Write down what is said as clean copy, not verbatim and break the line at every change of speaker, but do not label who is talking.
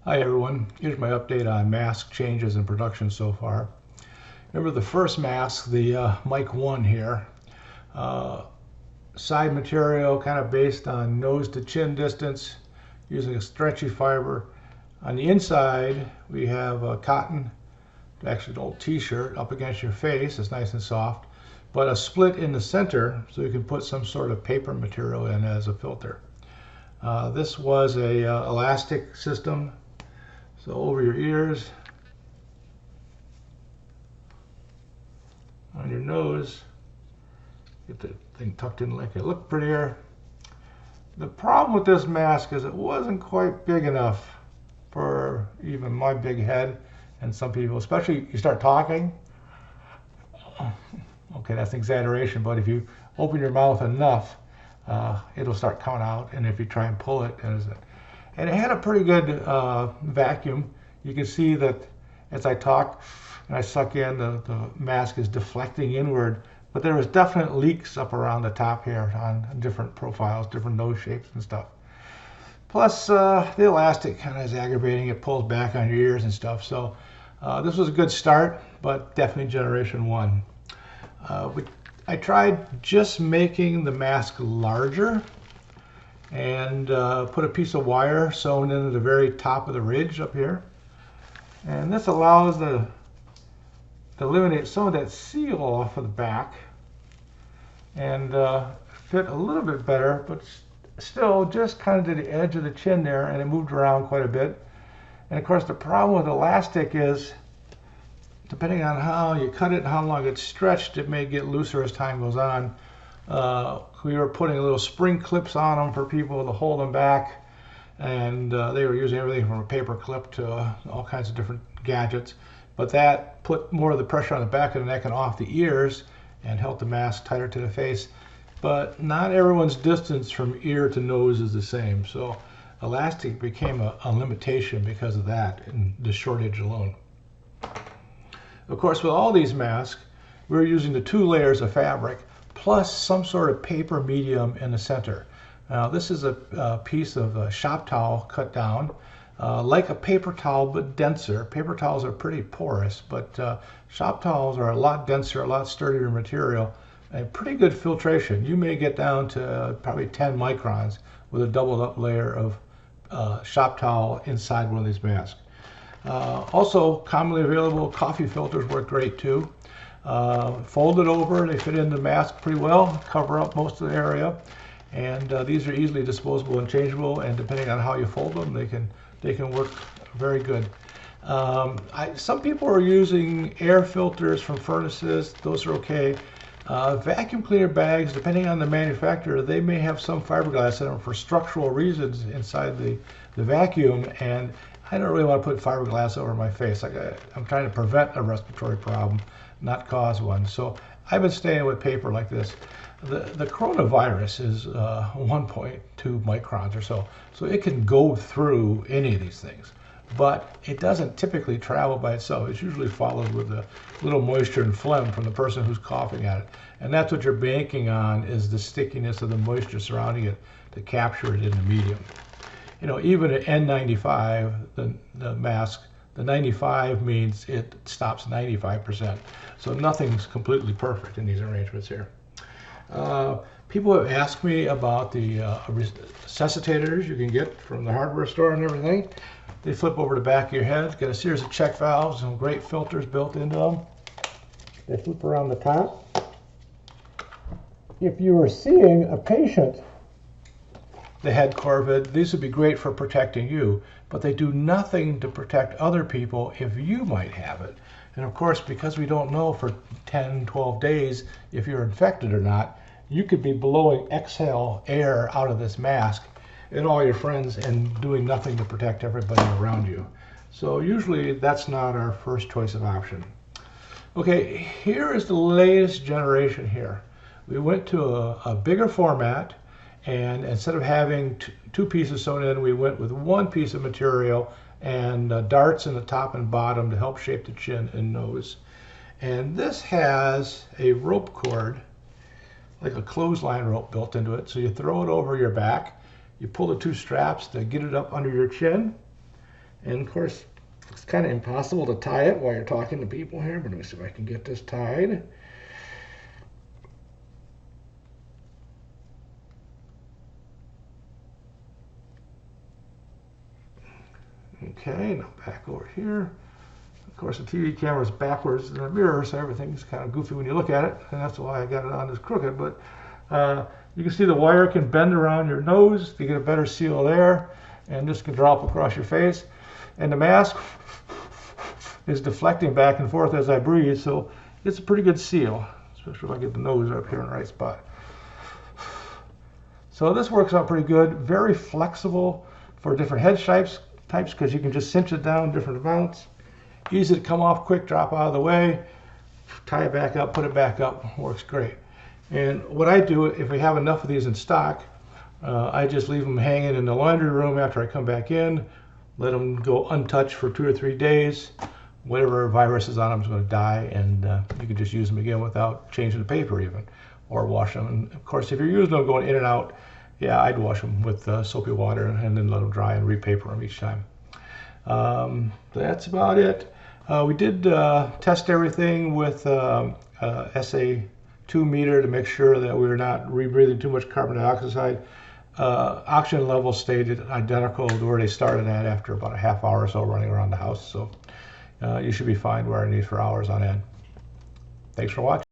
Hi everyone, here's my update on mask changes in production so far. Remember the first mask, the Mic 1 here, side material kind of based on nose to chin distance using a stretchy fiber. On the inside we have a cotton, actually an old t-shirt up against your face, it's nice and soft, but a split in the center so you can put some sort of paper material in as a filter. This was a elastic system. So over your ears, on your nose, get the thing tucked in like it looked prettier. The problem with this mask is it wasn't quite big enough for even my big head and some people, especially you start talking. Okay, that's an exaggeration, but if you open your mouth enough, it'll start coming out, and if you try and pull it, and it had a pretty good vacuum. You can see that as I talk and I suck in, the mask is deflecting inward, but there was definite leaks up around the top here on different profiles, different nose shapes and stuff. Plus the elastic kind of is aggravating, it pulls back on your ears and stuff. So this was a good start, but definitely generation 1. I tried just making the mask larger and put a piece of wire sewn into the very top of the ridge up here, and this allows to eliminate some of that seal off of the back and fit a little bit better, but still just kind of to the edge of the chin there, and it moved around quite a bit. And of course the problem with elastic is depending on how you cut it and how long it's stretched, it may get looser as time goes on. We were putting little spring clips on them for people to hold them back, and they were using everything from a paper clip to all kinds of different gadgets, but that put more of the pressure on the back of the neck and off the ears and held the mask tighter to the face. But not everyone's distance from ear to nose is the same, so elastic became a limitation because of that and the shortage alone. Of course, with all these masks, we're using the 2 layers of fabric plus some sort of paper medium in the center. Now this is a piece of shop towel cut down, like a paper towel but denser. Paper towels are pretty porous, but shop towels are a lot denser, a lot sturdier material, and pretty good filtration. You may get down to probably 10 microns with a doubled up layer of shop towel inside one of these masks. Also commonly available coffee filters work great too. Folded over, they fit in the mask pretty well, cover up most of the area, and these are easily disposable and changeable, and depending on how you fold them, they can work very good. Some people are using air filters from furnaces. Those are okay. Vacuum cleaner bags, depending on the manufacturer, they may have some fiberglass in them for structural reasons inside the vacuum, and I don't really want to put fiberglass over my face. I'm trying to prevent a respiratory problem, not cause one. So I've been staying with paper like this. The coronavirus is 1.2 microns or so, so it can go through any of these things, but it doesn't typically travel by itself. It's usually followed with a little moisture and phlegm from the person who's coughing at it, and that's what you're banking on, is the stickiness of the moisture surrounding it to capture it in the medium. You know, even at N95, the mask, the 95 means it stops 95%. So nothing's completely perfect in these arrangements here. People have asked me about the resuscitators you can get from the hardware store and everything. They flip over the back of your head, get a series of check valves and great filters built into them. They flip around the top. If you were seeing a patient, the head corvid, these would be great for protecting you, but they do nothing to protect other people if you might have it. And of course, because we don't know for 10, 12 days if you're infected or not, you could be blowing exhale air out of this mask at all your friends and doing nothing to protect everybody around you. So usually that's not our first choice of option. Okay, here is the latest generation here. We went to a bigger format, and instead of having 2 pieces sewn in, we went with 1 piece of material and darts in the top and bottom to help shape the chin and nose. And this has a rope cord, like a clothesline rope built into it. So you throw it over your back, you pull the 2 straps to get it up under your chin, And of course, it's kind of impossible to tie it while you're talking to people here, but let me see if I can get this tied. Okay, now back over here. Of course, the TV camera is backwards in the mirror, so everything's kind of goofy when you look at it, and that's why I got it on this crooked. But you can see the wire can bend around your nose to get a better seal there, and this can drop across your face. And the mask is deflecting back and forth as I breathe, so it's a pretty good seal, especially if I get the nose up here in the right spot. So this works out pretty good. Very flexible for different head types because you can just cinch it down different amounts. Easy to come off quick, drop out of the way, tie it back up, put it back up. Works great. And what I do, if we have enough of these in stock, I just leave them hanging in the laundry room after I come back in, let them go untouched for 2 or 3 days. Whatever virus is on them is going to die, and you can just use them again without changing the paper even, or wash them. And of course, if you're using them going in and out, yeah, I'd wash them with soapy water and then let them dry and repaper them each time. That's about it. We did test everything with SA2 meter to make sure that we were not rebreathing too much carbon dioxide. Oxygen levels stayed identical to where they started at after about a half hour or so running around the house. So you should be fine wearing these for hours on end. Thanks for watching.